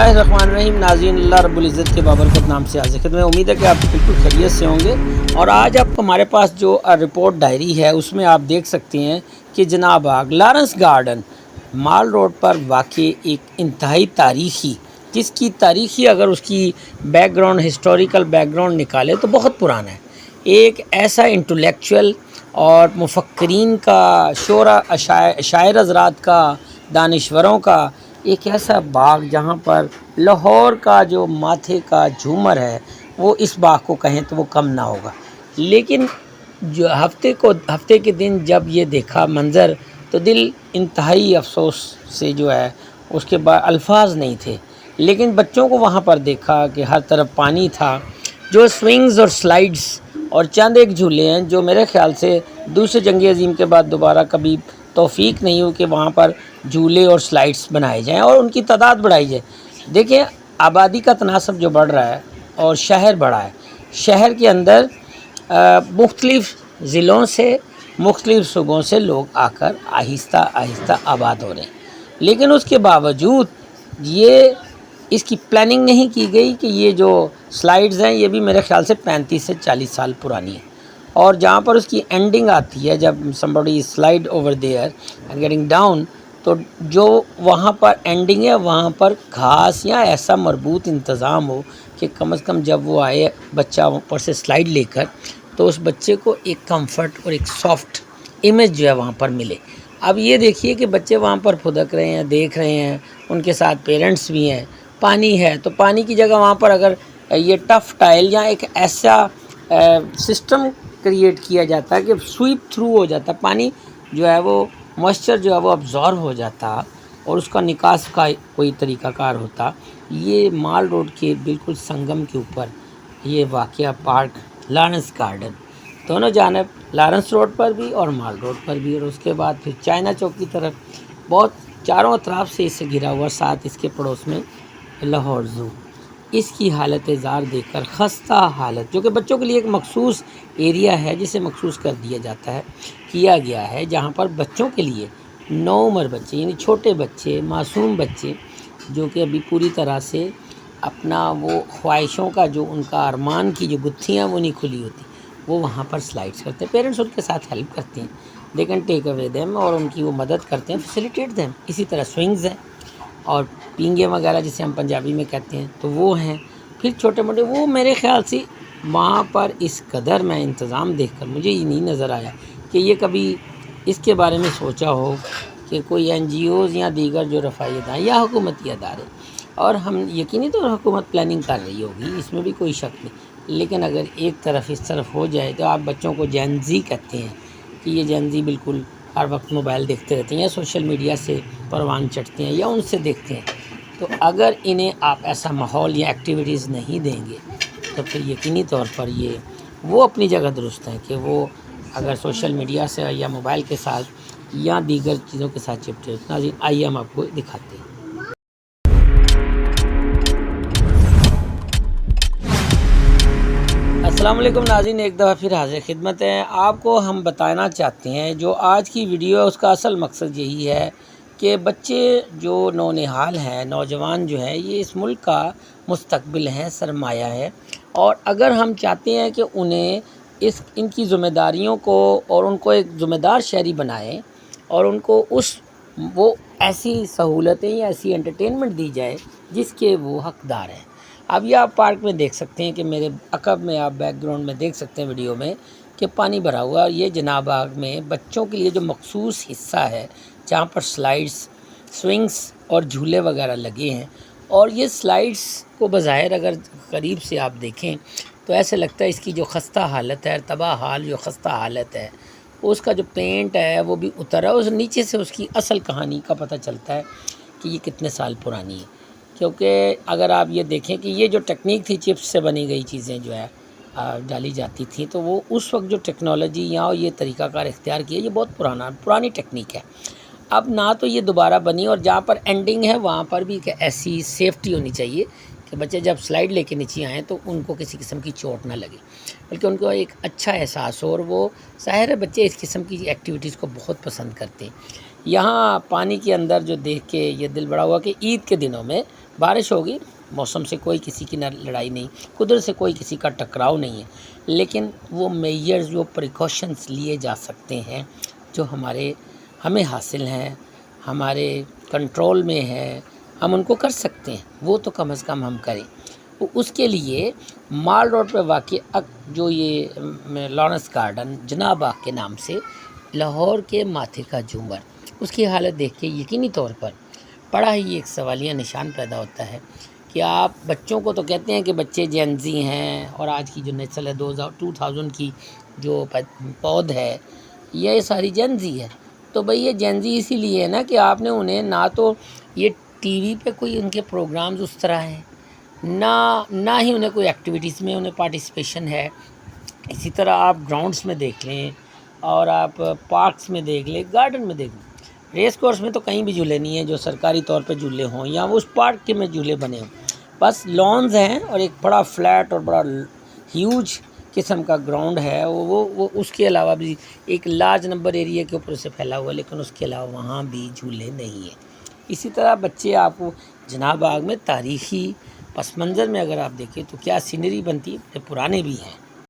बिस्मिल्लाहिर्रहमानिर्रहीम। नाज़रीन, अल्लाह रब्बुल इज़्ज़त के बाबरकत नाम से हाज़िर खिदमत। उम्मीद है कि आप बिल्कुल खैरियत से होंगे। और आज आप हमारे पास जो रिपोर्ट डायरी है उसमें आप देख सकते हैं कि जनाब आग लॉरेंस गार्डन माल रोड पर वाक़ई एक इंतहाई तारीख़ी, जिसकी तारीख़ी अगर उसकी बैकग्राउंड हिस्टोरिकल बैकग्राउंड निकाले तो बहुत पुराना है। एक ऐसा इंटेलेक्चुअल और मुफक्किरीन का, शोरा शायर हज़रात का, दानिश्वरों का एक ऐसा बाग जहाँ पर लाहौर का जो माथे का झूमर है वो इस बाग को कहें तो वो कम ना होगा। लेकिन जो हफ्ते के दिन जब ये देखा मंज़र तो दिल इंतहाई अफसोस से जो है उसके बाद अल्फाज नहीं थे। लेकिन बच्चों को वहाँ पर देखा कि हर तरफ पानी था, जो स्विंग्स और स्लाइड्स और चंद एक झूले हैं जो मेरे ख़्याल से दूसरे जंग अज़ीम के बाद दोबारा कभी तौफीक नहीं हुई कि वहाँ पर झूले और स्लाइड्स बनाए जाएं और उनकी तादाद बढ़ाई जाए। देखिए, आबादी का तनासब जो बढ़ रहा है और शहर बढ़ा है, शहर के अंदर मुख्तलिफ़ ज़िलों से, मुख्तलिफ़ सूबों से लोग आकर आहिस्ता आहिस्ता आबाद हो रहे हैं। लेकिन उसके बावजूद ये इसकी प्लानिंग नहीं की गई कि ये जो स्लाइड्स हैं ये भी मेरे ख़्याल से 35 से 40 साल पुरानी है। और जहाँ पर उसकी एंडिंग आती है, जब somebody slide over there and getting down, तो जो वहाँ पर एंडिंग है वहाँ पर घास या ऐसा मरबूत इंतज़ाम हो कि कम से कम जब वो आए बच्चा ऊपर से स्लाइड लेकर तो उस बच्चे को एक कंफर्ट और एक सॉफ्ट इमेज जो है वहाँ पर मिले। अब ये देखिए कि बच्चे वहाँ पर फुदक रहे हैं, देख रहे हैं, उनके साथ पेरेंट्स भी हैं, पानी है, तो पानी की जगह वहाँ पर अगर ये टफ़ टाइल या एक ऐसा सिस्टम क्रिएट किया जाता है कि स्वीप थ्रू हो जाता, पानी जो है वो मॉइस्चर जो है वो अब्ज़ॉर्ब हो जाता और उसका निकास का कोई तरीक़ाकार होता। ये माल रोड के बिल्कुल संगम के ऊपर ये वाक़या पार्क लॉरेंस गार्डन, दोनों जानब लॉरेंस रोड पर भी और माल रोड पर भी, और उसके बाद फिर चाइना चौक की तरफ बहुत चारों तरफ से इसे घिरा हुआ, साथ इसके पड़ोस में लाहौर ज़ू। इसकी हालत ज़ार देखकर ख़स्ता हालत, जो कि बच्चों के लिए एक मखसूस एरिया है जिसे मखसूस कर दिया जाता है, किया गया है, जहाँ पर बच्चों के लिए नौउम्र बच्चे यानी छोटे बच्चे, मासूम बच्चे जो कि अभी पूरी तरह से अपना वो ख्वाहिशों का जो उनका अरमान की जो गुत्थियाँ वो नहीं खुली होती, वो वहाँ पर स्लाइड्स करते हैं। पेरेंट्स उनके साथ हेल्प करते हैं, they can take away them, और उनकी वो मदद करते हैं, फैसिलिटेट देम। इसी तरह स्विंग्स हैं और पींगे वगैरह जिसे हम पंजाबी में कहते हैं तो वो हैं। फिर छोटे मोटे वो मेरे ख़्याल से वहाँ पर इस कदर मैं इंतज़ाम देखकर मुझे ये नहीं नज़र आया कि ये कभी इसके बारे में सोचा हो कि कोई NGOs या दीगर जो रफ़ाई इदारे या हुकूमती अदारे, और हम यकीनी तौर हुकूमत प्लानिंग कर रही होगी, इसमें भी कोई शक नहीं। लेकिन अगर एक तरफ इस तरफ हो जाए तो आप बच्चों को जेन ज़ी कहते हैं कि ये जेन ज़ी बिल्कुल हर वक्त मोबाइल देखते रहते हैं या सोशल मीडिया से परवान चढ़ते हैं या उनसे देखते हैं, तो अगर इन्हें आप ऐसा माहौल या एक्टिविटीज़ नहीं देंगे तो फिर यकीनी तौर पर ये वो अपनी जगह दुरुस्त हैं कि वो अगर सोशल मीडिया से या मोबाइल के साथ या दीगर चीज़ों के साथ चिपटे। नाज़रीन, आइए हम आपको दिखाते हैं। अस्सलाम वालेकुम नाज़रीन, एक दफ़ा फिर हाज़िर खिदमत है। आपको हम बताना चाहते हैं, जो आज की वीडियो है उसका असल मकसद यही है कि बच्चे जो नौनिहाल हैं, नौजवान जो हैं, ये इस मुल्क का मुस्तकबिल हैं, सरमाया है। और अगर हम चाहते हैं कि उन्हें इनकी ज़िम्मेदारियों को और उनको एक ज़िम्मेदार शहरी बनाएं और उनको वो ऐसी सहूलतें या ऐसी एंटरटेनमेंट दी जाए जिसके वो हकदार हैं। अब ये आप पार्क में देख सकते हैं कि मेरे अकब में आप बैकग्राउंड में देख सकते हैं वीडियो में कि पानी भरा हुआ, और ये जनाब बाग में बच्चों के लिए जो मखसूस हिस्सा है जहाँ पर स्लाइड्स, स्विंग्स और झूले वगैरह लगे हैं। और ये स्लाइड्स को बज़ाहिर अगर करीब से आप देखें तो ऐसे लगता है इसकी जो ख़स्ता हालत है, तबाह हाल जो ख़स्ता हालत है, उसका जो पेंट है वो भी उतर है। उस नीचे से उसकी असल कहानी का पता चलता है कि ये कितने साल पुरानी है। क्योंकि अगर आप ये देखें कि ये जो टेक्निक थी, चिप्स से बनी गई चीज़ें जो है डाली जाती थी, तो वो उस वक्त जो टेक्नोलॉजी या ये तरीक़ाकार इख्तियार किया, ये बहुत पुरानी टेक्निक है। अब ना तो ये दोबारा बनी, और जहाँ पर एंडिंग है वहाँ पर भी एक ऐसी सेफ्टी होनी चाहिए कि बच्चे जब स्लाइड लेके नीचे आएँ तो उनको किसी किस्म की चोट ना लगे, बल्कि उनको एक अच्छा एहसास हो। और वो ज़ाहिर है बच्चे इस किस्म की एक्टिविटीज़ को बहुत पसंद करते हैं। यहाँ पानी के अंदर जो देख के ये दिल बड़ा हुआ कि ईद के दिनों में بارش ہوگی، موسم سے کوئی کسی کی لڑائی نہیں، قدرت سے کوئی کسی کا ٹکراؤ نہیں ہے، لیکن وہ میجرز جو پریکاشنز لیے جا سکتے ہیں جو ہمیں حاصل ہیں، ہمارے کنٹرول میں ہے، ہم ان کو کر سکتے ہیں، وہ تو کم از کم ہم کریں۔ اس کے لیے مال روڈ پہ واقع جو یہ لارنس گارڈن جناح باغ کے نام سے، لاہور کے ماتھے کا جھومر، اس کی حالت دیکھ کے یقینی طور پر بڑا ہی ایک سوالیہ نشان پیدا ہوتا ہے کہ آپ بچوں کو تو کہتے ہیں کہ بچے جینزی ہیں، اور آج کی جو نسل ہے 2000 کی جو پود ہے یہ ساری جینزی ہے، تو بھئی یہ جینزی اسی لیے ہے نا کہ آپ نے انہیں نہ تو یہ ٹی وی پہ کوئی ان کے پروگرامز اس طرح ہیں، نہ ہی انہیں کوئی ایکٹیویٹیز میں انہیں پارٹیسپیشن ہے۔ اسی طرح آپ گراؤنڈس میں دیکھ لیں اور آپ پارکس میں دیکھ لیں، گارڈن میں دیکھ لیں، ریس کورس میں تو کہیں بھی جھولے نہیں ہیں جو سرکاری طور پہ جھولے ہوں یا وہ اس پارک کے میں جھولے بنے ہوں، بس لانز ہیں اور ایک بڑا فلیٹ اور بڑا ہیوج قسم کا گراؤنڈ ہے، وہ اس کے علاوہ بھی ایک لارج نمبر ایریا کے اوپر سے پھیلا ہوا ہے، لیکن اس کے علاوہ وہاں بھی جھولے نہیں ہیں۔ اسی طرح بچے آپ کو جناح باغ میں تاریخی پس منظر میں اگر آپ دیکھیں تو کیا سینری بنتی ہے، پرانے بھی ہیں۔